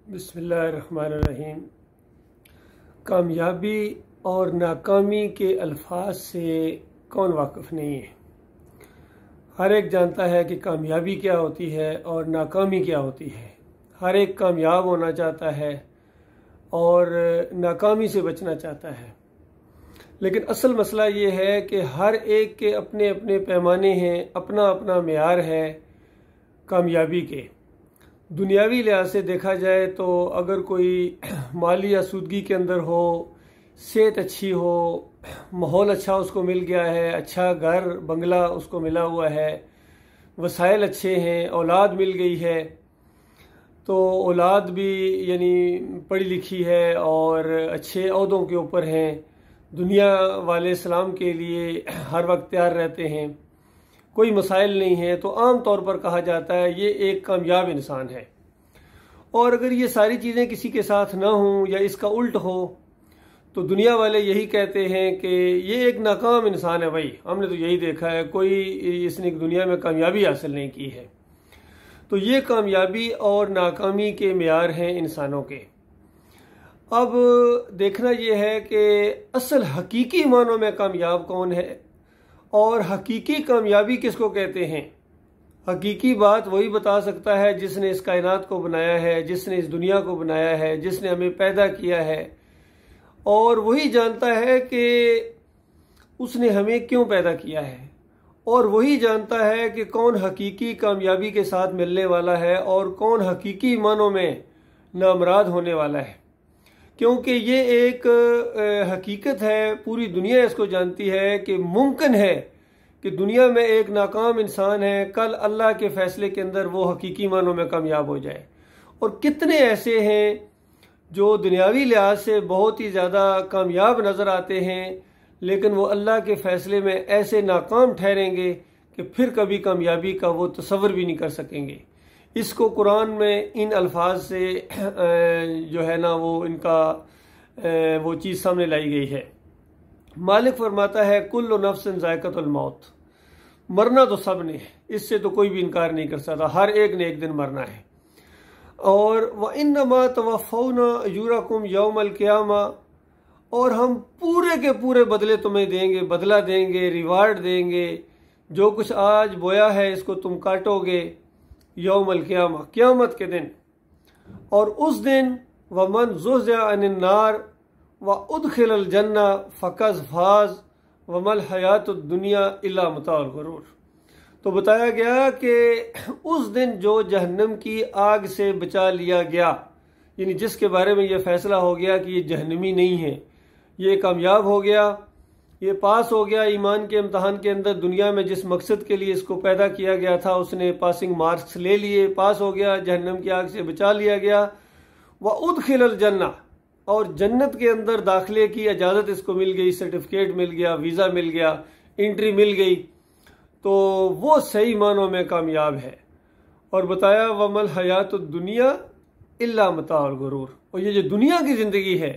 बिस्मिल्लाहिर्रहमानिर्रहीम। कामयाबी और नाकामी के अल्फाज से कौन वाकिफ़ नहीं है। हर एक जानता है कि कामयाबी क्या होती है और नाकामी क्या होती है। हर एक कामयाब होना चाहता है और नाकामी से बचना चाहता है, लेकिन असल मसला ये है कि हर एक के अपने अपने पैमाने हैं, अपना अपना मेयार है कामयाबी के। दुनियावी लिहाज से देखा जाए तो अगर कोई माली आसूदगी के अंदर हो, सेहत अच्छी हो, माहौल अच्छा उसको मिल गया है, अच्छा घर बंगला उसको मिला हुआ है, वसाइल अच्छे हैं, औलाद मिल गई है, तो औलाद भी यानी पढ़ी लिखी है और अच्छे ओहदों के ऊपर हैं, दुनिया वाले सलाम के लिए हर वक्त तैयार रहते हैं, कोई मसाइल नहीं है, तो आम तौर पर कहा जाता है ये एक कामयाब इंसान है। और अगर ये सारी चीज़ें किसी के साथ ना हों या इसका उल्ट हो तो दुनिया वाले यही कहते हैं कि ये एक नाकाम इंसान है। भाई हमने तो यही देखा है, कोई इसने दुनिया में कामयाबी हासिल नहीं की है। तो ये कामयाबी और नाकामी के मेयार हैं इंसानों के। अब देखना ये है कि असल हकीकी मानों में कामयाब कौन है और हकीकी कामयाबी किसको कहते हैं। हकीकी बात वही बता सकता है जिसने इस कायनात को बनाया है, जिसने इस दुनिया को बनाया है, जिसने हमें पैदा किया है, और वही जानता है कि उसने हमें क्यों पैदा किया है, और वही जानता है कि कौन हकीकी कामयाबी के साथ मिलने वाला है और कौन हकीकी मानों में नामराद होने वाला है। क्योंकि ये एक हकीकत है, पूरी दुनिया इसको जानती है कि मुमकिन है कि दुनिया में एक नाकाम इंसान है, कल अल्लाह के फैसले के अंदर वो हकीकी मानों में कामयाब हो जाए। और कितने ऐसे हैं जो दुनियावी लिहाज से बहुत ही ज़्यादा कामयाब नज़र आते हैं, लेकिन वो अल्लाह के फैसले में ऐसे नाकाम ठहरेंगे कि फिर कभी कामयाबी का वो तसव्वुर भी नहीं कर सकेंगे। इसको कुरान में इन अल्फाज से जो है ना वो इनका वो चीज़ सामने लाई गई है। मालिक फरमाता है कुल्लु नफ्सिन ज़ायक़तुल मौत, मरना तो सब ने है, इससे तो कोई भी इनकार नहीं कर सकता, हर एक ने एक दिन मरना है। और व इन्नमा तवफ़्फ़ौना अजूरकुम यौमल क़ियामा, और हम पूरे के पूरे बदले तुम्हें देंगे, बदला देंगे, रिवार्ड देंगे। जो कुछ आज बोया है इसको तुम काटोगे यौमल क़ियामा, क़यामत के दिन। और उस दिन वमन ज़ुहज़िया अनिन नार व उदखिलल जन्ना फ़क़द फ़ाज़ वमल हयातुद दुनिया इल्ला मताउल गुरूर। तो बताया गया कि उस दिन जो जहन्नम की आग से बचा लिया गया, यानी जिसके बारे में यह फैसला हो गया कि ये जहन्नमी नहीं है, ये कामयाब हो गया, ये पास हो गया ईमान के इम्तहान के अंदर, दुनिया में जिस मकसद के लिए इसको पैदा किया गया था उसने पासिंग मार्क्स ले लिए, पास हो गया, जहन्नम की आग से बचा लिया गया। व उदखिलल जन्ना, और जन्नत के अंदर दाखिले की इजाज़त इसको मिल गई, सर्टिफिकेट मिल गया, वीज़ा मिल गया, एंट्री मिल गई, तो वो सही मानों में कामयाब है। और बताया वमल हयातुद दुनिया इल्ला मताउल गुरूर। और ये जो दुनिया की ज़िंदगी है,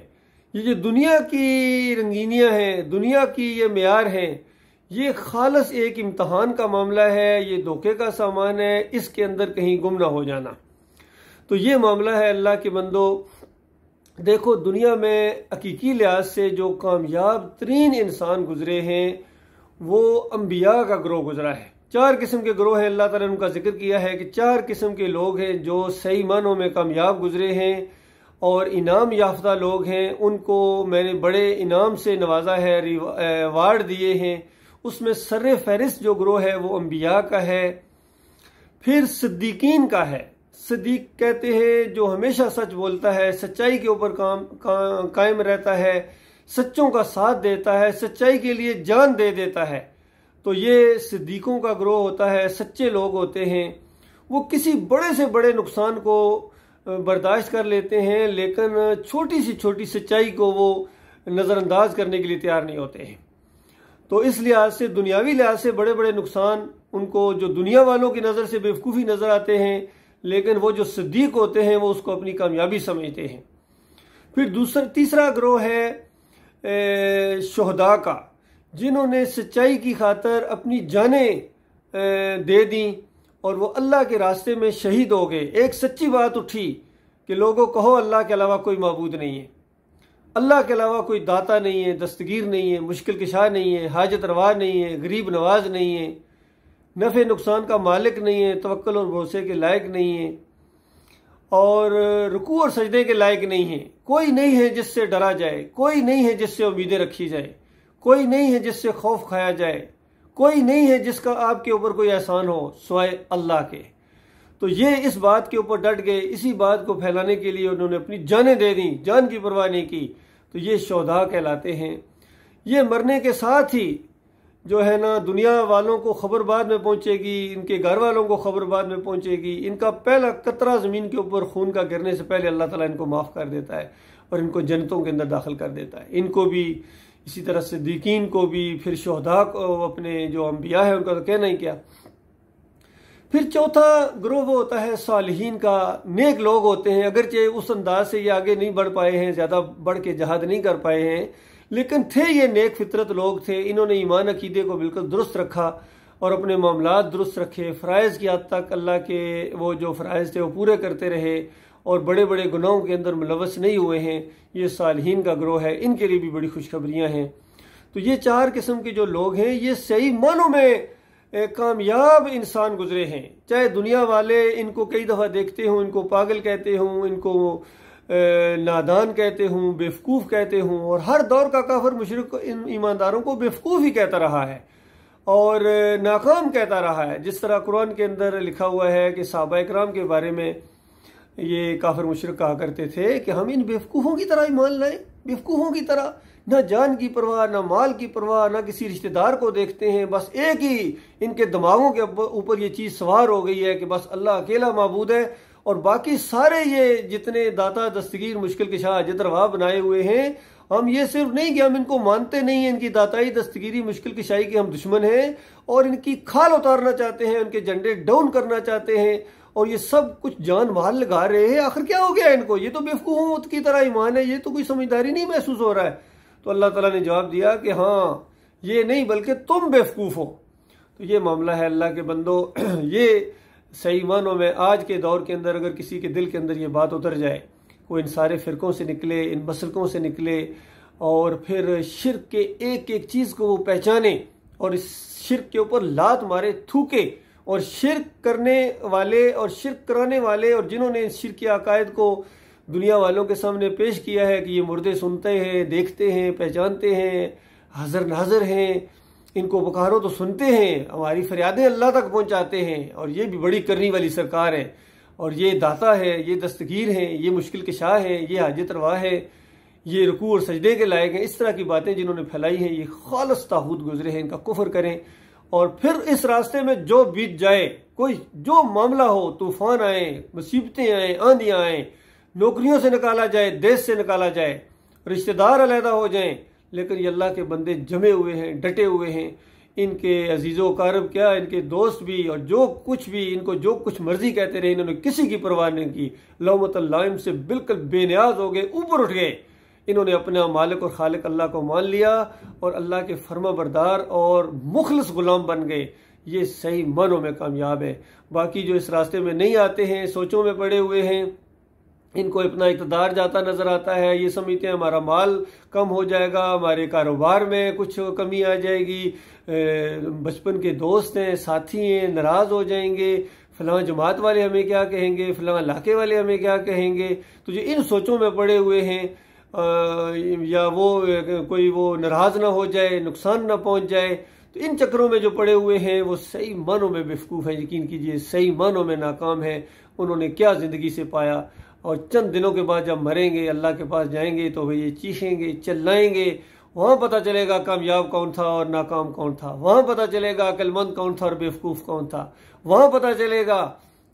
ये जो दुनिया की रंगीनियाँ हैं, दुनिया की ये मेयार हैं, ये खालस एक इम्तहान का मामला है, ये धोखे का सामान है, इसके अंदर कहीं गुम ना हो जाना। तो ये मामला है अल्लाह के बंदो। देखो दुनिया में हकीकी लिहाज से जो कामयाब तरीन इंसान गुजरे हैं वो अम्बिया का ग्रोह गुजरा है। 4 किस्म के ग्रोह हैं, अल्लाह ताला ने उनका जिक्र किया है कि 4 किस्म के लोग हैं जो सही मानों में कामयाब गुजरे हैं और इनाम याफ्ता लोग हैं, उनको मैंने बड़े इनाम से नवाजा है, रिवार्ड दिए हैं। उसमें सर फहरिस्त जो ग्रोह है वो अम्बिया का है। फिर सिद्दीकीन का है। सिद्दीक कहते हैं जो हमेशा सच बोलता है, सच्चाई के ऊपर कायम रहता है, सच्चों का साथ देता है, सच्चाई के लिए जान दे देता है। तो ये सिद्दीकों का ग्रोह होता है, सच्चे लोग होते हैं। वो किसी बड़े से बड़े नुकसान को बर्दाश्त कर लेते हैं, लेकिन छोटी सी छोटी सच्चाई को वो नज़रअंदाज करने के लिए तैयार नहीं होते हैं। तो इस लिहाज से दुनियावी लिहाज से बड़े बड़े नुकसान उनको जो दुनिया वालों की नज़र से बेवकूफ़ी नज़र आते हैं, लेकिन वो जो सिद्दीक होते हैं वो उसको अपनी कामयाबी समझते हैं। फिर तीसरा ग्रोह है शुहदा का, जिन्होंने सच्चाई की खातर अपनी जानें दे दी और वो अल्लाह के रास्ते में शहीद हो गए। एक सच्ची बात उठी कि लोगों कहो अल्लाह के अलावा कोई माबूद नहीं है, अल्लाह के अलावा कोई दाता नहीं है, दस्तगीर नहीं है, मुश्किल कुशा नहीं है, हाजत रवा नहीं है, गरीब नवाज नहीं है, नफ़े नुकसान का मालिक नहीं है, तवक्कुल और भरोसे के लायक नहीं है और रुकू और सजदे के लायक नहीं है। कोई नहीं है जिससे डरा जाए, कोई नहीं है जिससे उम्मीदें रखी जाए, कोई नहीं है जिससे खौफ खाया जाए, कोई नहीं है जिसका आपके ऊपर कोई एहसान हो सिवाय अल्लाह के। तो ये इस बात के ऊपर डट गए, इसी बात को फैलाने के लिए उन्होंने अपनी जानें दे दी, जान की परवाह नहीं की। तो ये शोधा कहलाते हैं। ये मरने के साथ ही जो है ना दुनिया वालों को खबर बाद में पहुंचेगी, इनके घर वालों को खबर बाद में पहुंचेगी। इनका पहला कतरा ज़मीन के ऊपर खून का गिरने से पहले अल्लाह ताला इनको माफ़ कर देता है और इनको जन्नतों के अंदर दाखिल कर देता है। इनको भी, इसी तरह सिद्दीकीन को भी, फिर शोहदा को, अपने जो अंबिया है उनका तो कहना ही क्या। फिर चौथा ग्रोह वो होता है सालिहीन का, नेक लोग होते हैं। अगरचे उस अंदाज से ये आगे नहीं बढ़ पाए हैं, ज़्यादा बढ़ के जहाद नहीं कर पाए हैं, लेकिन थे ये नेक फितरत लोग थे। इन्होंने ईमान अकीदे को बिल्कुल दुरुस्त रखा और अपने मामलात दुरुस्त रखे। फ़राइज़ की हद तक अल्लाह के वो जो फ़राइज़ थे वो पूरे करते रहे और बड़े बड़े गुनाहों के अंदर मुलव्वस नहीं हुए हैं। ये सालिहीन का ग्रोह है, इनके लिए भी बड़ी खुशखबरियाँ हैं। तो ये चार किस्म के जो लोग हैं ये सही मानों में कामयाब इंसान गुजरे हैं। चाहे दुनिया वाले इनको कई दफ़ा देखते हों, इनको पागल कहते हों, इनको नादान कहते हों, बेवकूफ़ कहते हों, और हर दौर का काफिर मुशरिक इन ईमानदारों को बेवकूफ़ ही कहता रहा है और नाकाम कहता रहा है। जिस तरह कुरान के अंदर लिखा हुआ है कि सहाबा इकराम के बारे में ये काफिर मुशरिक कहा करते थे कि हम इन बेवकूफ़ों की तरह ईमान लाएं, बेवकूफ़ों की तरह, ना जान की परवाह, ना माल की परवाह, ना किसी रिश्तेदार को देखते हैं। बस एक ही इनके दिमागों के ऊपर ये चीज़ सवार हो गई है कि बस अल्लाह अकेला माबूद है और बाकी सारे ये जितने दाता दस्तगीर मुश्किल कुशा हाजत रवा बनाए हुए हैं, हम ये सिर्फ नहीं कि हम इनको मानते नहीं हैं, इनकी दाताई दस्तगीरी मुश्किल कुशाई के हम दुश्मन हैं और इनकी खाल उतारना चाहते हैं, उनके झंडे डाउन करना चाहते हैं और ये सब कुछ जान माल लगा रहे हैं। आखिर क्या हो गया इनको? ये तो बेवकूफ़ों की तरह ईमान है, ये तो कोई समझदारी नहीं महसूस हो रहा है। तो अल्लाह ताला ने जवाब दिया कि हाँ, ये नहीं बल्कि तुम बेवकूफ़ हो। तो ये मामला है अल्लाह के बंदो। ये सही मानों में आज के दौर के अंदर अगर किसी के दिल के अंदर ये बात उतर जाए, वो इन सारे फ़िरकों से निकले, इन मसलकों से निकले और फिर शिर्क के एक एक चीज़ को वो पहचाने और इस शिर्क के ऊपर लात मारे, थूके, और शिर्क करने वाले और शिर्क कराने वाले और जिन्होंने इस शिर्क के अकायद को दुनिया वालों के सामने पेश किया है कि ये मुर्दे सुनते हैं, देखते हैं, पहचानते हैं, हाजिर नाजिर हैं, इनको पुकारो तो सुनते हैं, हमारी फरियादें अल्लाह तक पहुंचाते हैं और ये भी बड़ी करने वाली सरकार है और ये दाता है, ये दस्तगीर हैं, ये मुश्किल कुशा है, ये हाजत रवा है, ये रुकू और सजदे के लायक हैं। इस तरह की बातें जिन्होंने फैलाई हैं ये खालिस तागूत गुजरे हैं, इनका कुफ्र करें और फिर इस रास्ते में जो बीत जाए, कोई जो मामला हो, तूफान आए, मुसीबतें आए, आंधियाँ आए, नौकरियों से निकाला जाए, देश से निकाला जाए, रिश्तेदार अलहदा हो जाएं, लेकिन ये अल्लाह के बंदे जमे हुए हैं, डटे हुए हैं। इनके अजीज़ो कारब क्या, इनके दोस्त भी और जो कुछ भी इनको जो कुछ मर्जी कहते रहे, इन्होंने किसी की परवाह नहीं की। लौमतल लाइम से बिल्कुल बेनियाज हो गए, ऊपर उठ गए। इन्होंने अपना मालिक और खालिक अल्लाह को मान लिया और अल्लाह के फर्मा बरदार और मुखलिस गुलाम बन गए। ये सही मानों में कामयाब है। बाकी जो इस रास्ते में नहीं आते हैं, सोचों में पड़े हुए हैं, इनको अपना इक़्तिदार जाता नजर आता है, ये समझते हैं हमारा माल कम हो जाएगा, हमारे कारोबार में कुछ कमी आ जाएगी, बचपन के दोस्त हैं, साथी हैं, नाराज़ हो जाएंगे, फलां जमात वाले हमें क्या कहेंगे, फलां इलाके वाले हमें क्या कहेंगे। तो जो इन सोचों में पड़े हुए हैं या वो कोई वो नाराज़ ना हो जाए, नुकसान ना पहुंच जाए, तो इन चक्रों में जो पड़े हुए हैं वो सही मानों में बेवकूफ़ है। यकीन कीजिए सही मानों में नाकाम है। उन्होंने क्या ज़िंदगी से पाया और चंद दिनों के बाद जब मरेंगे, अल्लाह के पास जाएंगे तो वे ये चीखेंगे, चिल्लाएंगे। वहाँ पता चलेगा कामयाब कौन था और नाकाम कौन था। वहाँ पता चलेगा अक्लमंद कौन था और बेवकूफ़ कौन था। वहाँ पता चलेगा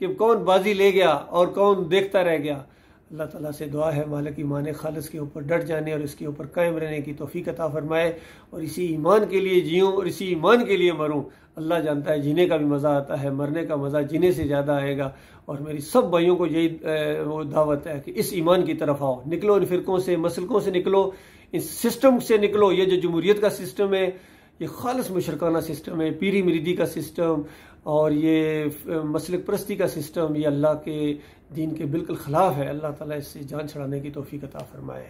कि कौन बाजी ले गया और कौन देखता रह गया। अल्लाह ताला से दुआ है मालिक ईमान खालिस के ऊपर डट जाने और इसके ऊपर कायम रहने की तौफीक अता फरमाए और इसी ईमान के लिए जीऊँ और इसी ईमान के लिए मरूँ। अल्लाह जानता है जीने का भी मज़ा आता है, मरने का मज़ा जीने से ज़्यादा आएगा। और मेरी सब भाइयों को यही वो दावत है कि इस ईमान की तरफ आओ, निकलो इन फ़िरकों से, मसलकों से निकलो, इस सिस्टम से निकलो। ये जो जमहूरियत का सिस्टम है ये खालिस मुशरकाना सिस्टम है, पीरी मुरीदी का सिस्टम, और ये मसलक परस्ती का सिस्टम ये अल्लाह के दीन के बिल्कुल ख़िलाफ़ है। अल्लाह ताला इससे जान छुड़ाने की तौफीक अता फरमाए।